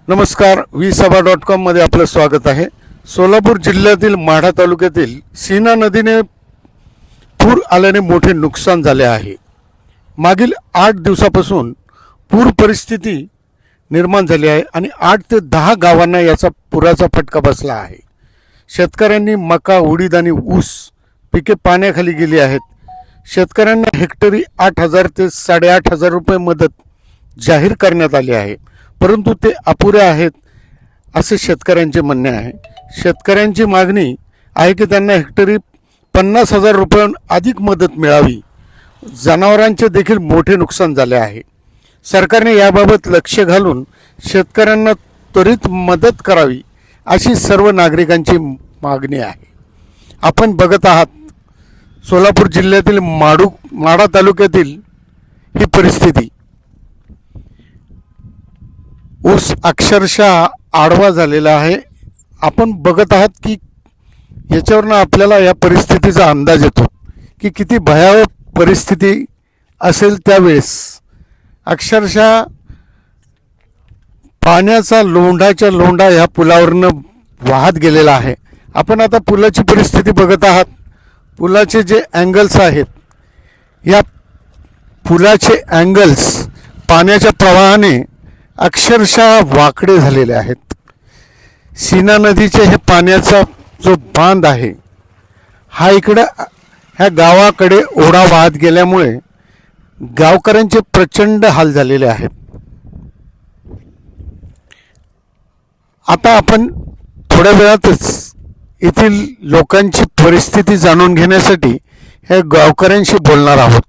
नमस्कार, वीसभा.com मध्ये आपलं स्वागत आहे। सोलापूर जिल्ह्यातील माढा तालुक्यातील सीना नदीने पूर आल्याने मोठे नुकसान झाले आहे। मागील 8 दिवसापासून पूर परिस्थिती निर्माण झाली आहे आणि 8 ते 10 गावांना याचा पुराचा फटका बसला आहे। शेतकऱ्यांनी मका, उडीद आणि ऊस पिके पाण्याखाली गेली आहेत। शेतकऱ्यांना हेक्टरी 8,000 ते 8,500 रुपये मदत जाहीर करण्यात आली आहे, परंतु ते अपुरे आहेत असे शेतकऱ्यांचे म्हणणे आहे। शेतकऱ्यांची मागणी आहे की त्यांना हेक्टरी 50,000 रुपयांहून अधिक मदत मिळावी। जनावरांचे देखील मोठे नुकसान झाले आहे। सरकारने याबाबत लक्ष घालून शेतकऱ्यांना त्वरित मदत करावी अशी सर्व नागरिकांची मागणी आहे। आपण बघत आहात सोलापूर जिल्ह्यातील माढा तालुक्यातील ही परिस्थिती। ऊस अक्षरशः आडवा झालेला आहे। आपण बघत आहात की याच्यावरून आपल्याला या परिस्थितीचा अंदाज येतो की किती भयावह परिस्थिती असेल त्यावेळेस। अक्षरशः पाण्याचा लोंढाच्या लोंढा या पुलावरनं वाहत गेलेला आहे। आपण आता पुलाची परिस्थिती बघत आहात। पुलाचे जे अँगल्स आहेत, या पुलाचे अँगल्स पाण्याच्या प्रवाहाने अक्षरशः वाकडे झालेले आहेत। सीना नदीचे हे पाण्याचा जो बांध आहे हा इकडे ह्या गावाकडे ओढा वाहत गेल्यामुळे गावकऱ्यांचे प्रचंड हाल झालेले आहेत। आता आपण थोड्या वेळातच येथील लोकांची परिस्थिती जाणून घेण्यासाठी हे गावकऱ्यांशी बोलणार आहोत।